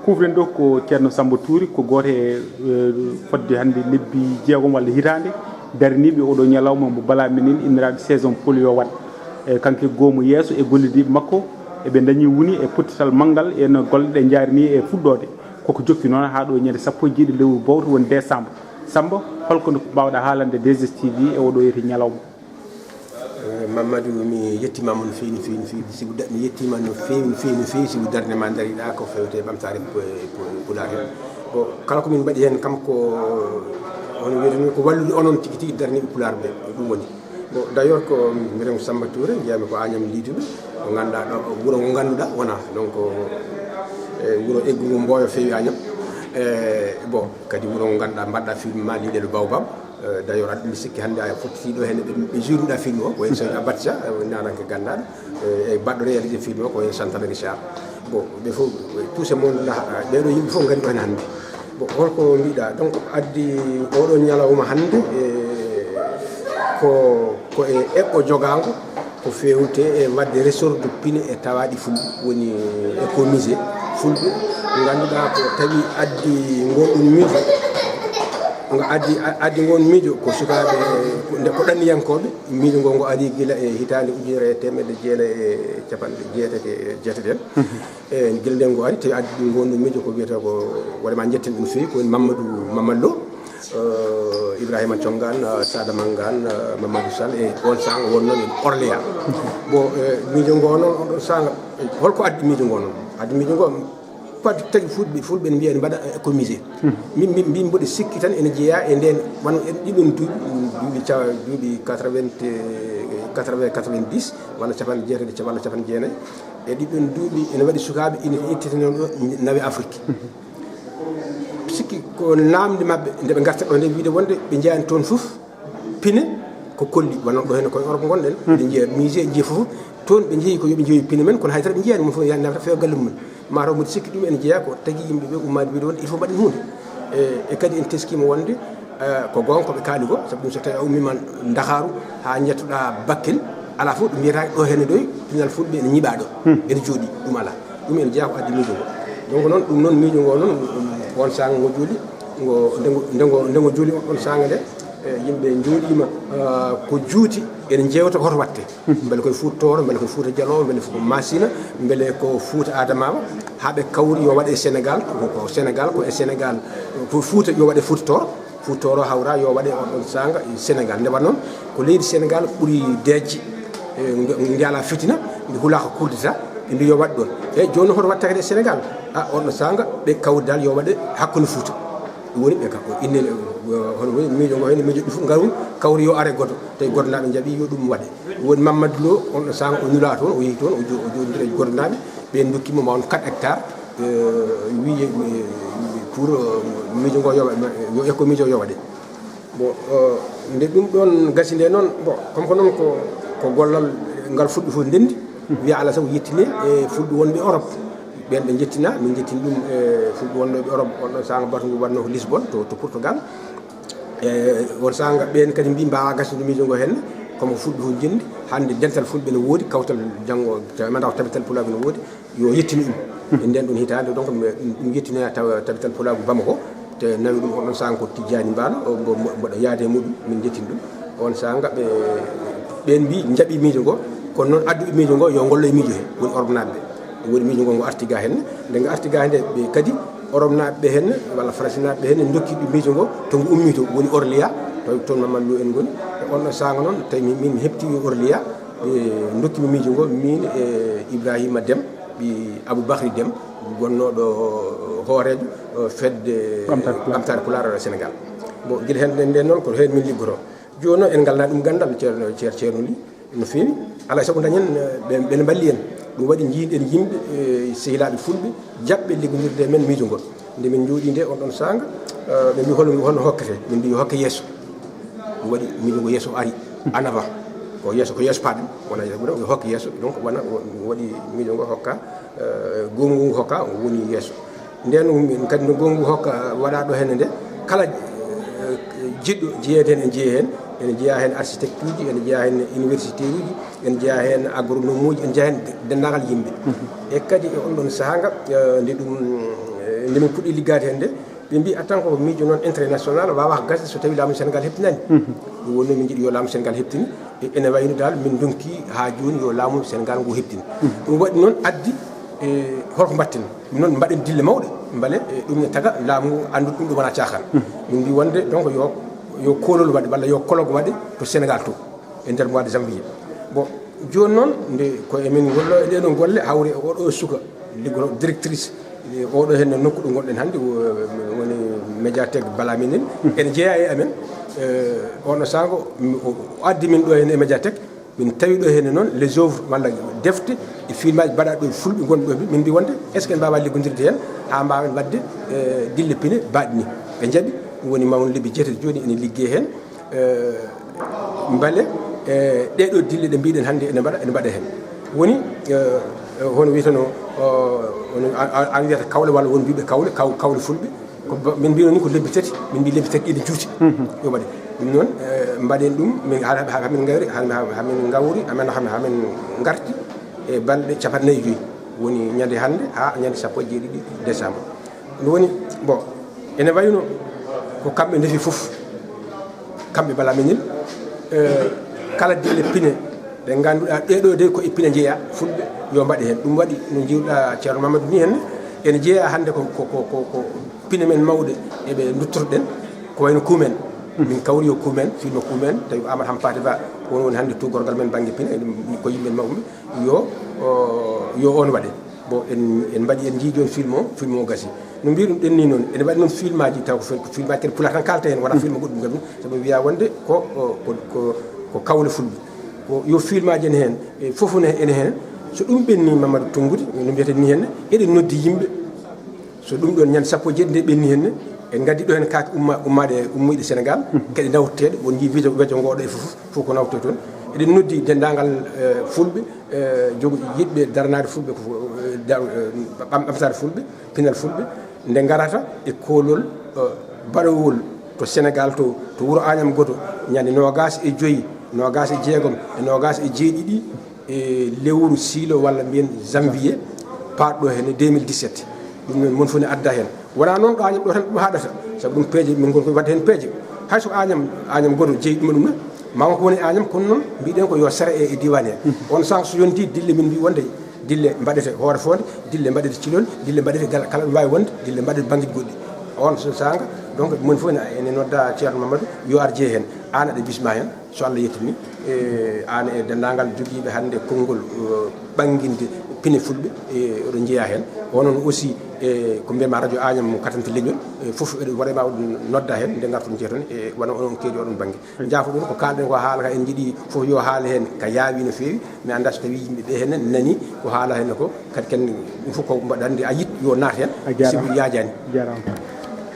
kufren ɗo ko ceerno Samba Touré ko goto e fodde hannde lebbi jeegom walla hitande daraniɓe oɗo ñalawma mo bala menen inniraɓe saison pol yo wat e kanke goomu yeeso e gollidiɓe makko eɓe dañi woni e pottital manggal eno golle ɗe jarini e fuɗɗode koko jokki noon ha ɗo ñande sappo e jeeɗi lewru bowto woni décembre. Samba holko mbawɗa haalande 2STV e oɗo yeti ñalawma? Mamadou mi yettimama no fewi no fewi no fewi sibu mi yettima no fewi no fewi no fewi sibu darde ma dariɗa ko fewte ɓamtare pulaar hen ko kala komin mbaɗi hen kam ko on wiyatani ko wallude onon tigui tigui darniɓe pulaar ɓe ɗum woni bon d' ailleurs ko mbiɗen Samba Touré jeyami ko Agname Liduɓe ko ganduɗa ɗo wuuro ngo ganduɗa wona donc wuuro eggugo Mboyo fewi Agname bon kadi wuuro ngo ganduɗa mbaɗɗa film ma Liɗel Baobab d' ailleurs aɗa mi sikki hannde a fottiti ɗo henne ɓe jurnuɗa film o ko hen Sow Abathia nananke gandaɗo e baɗɗo réalisé film o ko hen Santana Richard bon ɓe fof tout ce monde là ɓeɗo yimɓe fof gari ɗo hen hannde bon holko mbiɗa donc addi oɗo ñalawma hannde ko e eɓɓo jogango ko fewte e wadde resorde pine e tawaɗi fulɓe woni écomusée fulɓe ganduɗa ko tawi addi gonɗum miijo ngo addi ngon miijo ko sukaɓe nde ko ɗanniyankoɓe miijo ngo ngo ari guila e hitande 1997 e guila nden ngo ari tawi addi ɗum gonɗum miijo ko wiyata ko waɗama jetten ɗum fewi ko woni Mamadou Lo Ibrahima Thiongan Sada Mangane Mamadou Sall e on sanga wonnoɓe Orléans bon miijo ngo noon on ɗon sanga holko addi miijo ngo noon addi miijo ngo padi tagi fulɓe ne mbiya ne mbaɗa écomusée min mboɗo sikki tan ene jeeya e nden wan ɗiɗon duuɓi 90 walla capanɗe jeetati walla capanɗe jeenayyi e ɗiɗon duuɓi ene waɗi sukaɓe ina ittita noon ɗo nawe Afrique sikki ko namde mabɓe nde ɓe garta ɗo nde wiide wonde ɓe jeeyani toon fof pine ko kolli wonon ɗo henne koye Europe gonɗen ɓe jeeya musée jeeyi fof toon ɓe jeeyi ko yoɓe jeeyi pine men kono haydara ɓe jeeyani mum fof nafata fewa galle mumen mataw mboɗo sikki ɗum ene jeeya ko tagui yimɓeɓe ummade wiide wonde il faut mbaɗen hunde e kadi en teskima wonde ko gonga koɓe kaali ko saabu ɗum so tawi a ummima Dakaru ha jettoɗa Bakel ala fof ɗum mbiyata ɗo henne ɗoy pinal fulɓe ene ñiiɓa ɗo ene jooɗi ɗum ala ɗum ene jeeya ko addi miijo ngo donc noon ɗum noon miijo ngo noon on sanga ngo juuli ndego juuli on sanga nde yimɓe jooɗima ko juuti ene jewta hoto watte beele koye Fouta Tooro beele koye Fouta Dialowo beele ko Massina beele ko Fouta Adamawa haaɓe kawri yo waɗe Sénégal ko Sénégal ko e Sénégal ko Fouta yo waɗe Fouta Tooro Fouta Tooro hawra yo waɗe on ɗon sanga Sénégal nde wat noon ko leydi Sénégal ɓuuri dejje ndi ala fitina ndi huulaka kurdita ɓe mbi yo waɗ ɗon eyyi joni hoto watta kadi e Sénégal on ɗo sanga ɓe kawri dal yo waɗe hakkude Fouta ɗum woni ɓe ka innene hono woni miijo ngo henne miijo ɗi fof garum kawri yo are goto tawi gotonaɓe jaaɓi yo ɗum waɗe woni Mamadou Lo on ɗo sanga o ñula toon o yeehi toon o jooɗodiri e gotonaɓe ɓen dokkimo ma on 4 hectares wi pour miijo ngo yo ekko miijo yo waɗe bon nde ɗum ɗon gasi nde noon bon comme ko noon ko gollal ngal fulɓe fof ndendi wiya ala saago yettine e fulɓe wonɓe Europe ɓen ɓe jettina min jettini ɗum e fulɓe wonnoɓe Europe on ɗon sanga bato ngu wanno ko Lisbonne to Portugal e on sanga ɓen kadi mbi mbawa gasnude miijo ngo henne comme fulɓe fof jendi hande dental fulɓe ne woodi kawtal janggo manda ko tabital pulaɓe ne woodi yo yettini ɗum e nden ɗon hitande donc ɗum yettinoya taw tabital pulaɓe Bamako te nawi ɗum on ɗon sanga ko Tidjani Mbano mboɗo yaade e muɗum min jettini ɗum on sanga ɓen mbi jaaɓi miijo ngo kono noon adduɓe miijo ngo yo gollo e miijo he woni Europe naɓe woni miijo ngo ngo arti ga henne nde ngo arti ga hende ɓe kadi Europe naɓe ɓe henne walla France naɓe ɓe henne dokkiɓe miijo ngo to ngo ummi to woni Orléans tawi toon Mamadou Lo en goni e on ɗo sanga noon tawi min hepti Orléans ɓe dokkimi miijo ngo min e Ibrahima Déme ɓi Aboubacry Déme gonnoɗo hoorejo fedde ɓamtare Pulaar Sénégal bon guila hen nden noon ko hen min liggoto joni noon en galna ɗum gandal ceerno Ly no fewi alay saago dañen ɓene balli en ɗum waɗi jiiɗen yimɓe sehilaɓe fulɓe jaɓɓe liggodirde men miijo ngol nde min jooɗi nde on ɗon sanga ɓe mbi holno hokkete min mbi yo hokke yesso ɗum waɗi miijo ngo yesso ari en avant ko yesso paɗen wona yo hokke yesso donc wona waɗi miijo ngo hokka gongu ngu hokka woni yesso nden kadi no gongu hokka waɗa ɗo henne nde kala jiɗɗo jeeyede hen en jeeyi hen ene jeeya hen architecte uji ene jeeya hen université uji ene jeeya hen agronome uji ene jeeya hen dendagal yimɓe e kadi e on ɗon sahanga nde ɗum nde min puɗɗi liggade hen nde ɓe mbi attan ko miijo noon intérêt national wawa gasde so tawi laamu sénégal heptinani ɗum woni min jiiɗi yo laamu sénégal heptini e ene wayno dal min donki ha joni yo laamu sénégal ngu heptini ɗum waɗi noon addi holko mbatten ɗum noon mbaɗen dille mawɗe beele ɗum ne taga laamu andu ɗum ɗum wona cakan min mbi wonde donc yo kolol waɗe walla yo collogue waɗe to sénégal to e nder mois de janvier bon joni noon nde ko emin gollo e ɗeɗon golle hawre oɗo suka liggoto directrice oɗo hen nokku ɗo gonɗen hannde woni médiathèque bala minen ene jeeya e amen ono sango addi min ɗo hen e médiathèque min tawi ɗo henne noon les œuvres walla defte e film aji mbaɗaɗo ɗo fulɓe gonɗo ɗo min mbi wonde est ce que en mbawa liggodirde hen ha mbawen wadde dille pine baɗi ni ɓe jaaɓi ɗum woni mawno lebbi jeetati joni ene liggue hen beele ɗeɗo dille ɗe mbiɗen hannde ene mbaɗa hen woni hono wiyeteno an wiyata kawle walla won mbiɓe kawle fulɓe min mbino ni ko lebbi tati min mbi lebbi tati ene juuti yo waɗe ɗum noon mbaɗen ɗum hamin gawri hamin gawri hamin garti e balɗe 45 woni ñande hannde ha ñande 17 décembre ɗum woni bon ene wayno ko kamɓe defi fof kamɓe bala minen kala dille pine ɗe ganduɗa ɗeɗo de ko e pine jeeya fulɓe yo mbaɗe hen ɗum waɗi no jiwɗa ceerno mamadou ni henne ene jeeya hannde ko pine men mawɗe eɓe duttorɗen ko wayno kuumen min kawri yo kuumen filme kuumen tawi amadou hampate ba won woni hannde tugorgal men banggue pine ko yimɓen mawɓe yo on waɗe bon en mbaɗi en jii joni film o gasi no mbi ɗum ɗen ni noon ene waɗi noon film aji taw ko film aji kadi pula tan kalta hen wona film goɗɗum gam sabu wiya wonde ko kawle fulɓe ko yo film aji en hen e foof ene hen so ɗum ɓenni mamadou tongude no mbiyeten ni henne eɗen noddi yimɓe so ɗum ɗon ñande 17 nde ɓenni henne en gaddi ɗo hen kaake ummiɗe sénégal kadi nawteteɗe won jii wejo ngoɗo e fof ko nawte toon eɗen noddi dendagal fulɓe jogo yiɗɓe daranade fulɓe ko ɓamtade fulɓe pinal fulɓe nde garata e kolol baɗowol to sénégal to wuuro Agname Goto ñande 25 nogas e jeegom e nogas e jeeɗiɗi e lewru siilo walla mbiyen janvier paɗɗo hen 2017 ɗum noon mon foni adda hen wona noon ɗo Agname ɗo tan ɗum haɗata saabu ɗum peeje min gon koye wadde hen peeje hayso Agname Goto jeeyi ɗuma ɗum mawa ko woni Agname kono noon mbiɗen ko yo sara e diwan hen on saaha so yonti dille min mbi wonde dille mbaɗete hoore fonde dille mbaɗete Thilol dille mbaɗete kala ɗum wawi wonde dille mbaɗete banggue goɗɗi on so sanga donc moni fof ene nodda ceerno mamadou yo ar jee hen an aɗa bisma hen so Allah yettini an e dendagal joguiɓe hannde konngol ɓanguinde pine fulɓe oɗo jeeya hen onon aussi ko mbiyatma radio Agname mo katante leñol foof eɗe waɗema nodda hen nde garton jeeya toon e wona onon keedi oɗon banggue jaafo ɗum ko kalɗen ko haala ka en jiiɗi foof yo haala hen ka yaawi no fewi mi anda so tawi yimɓeɓe hen nani ko haala hen ko kadi ken ɗum foof ko mbaɗa andi a yit yo naat hen sibu yajani jarama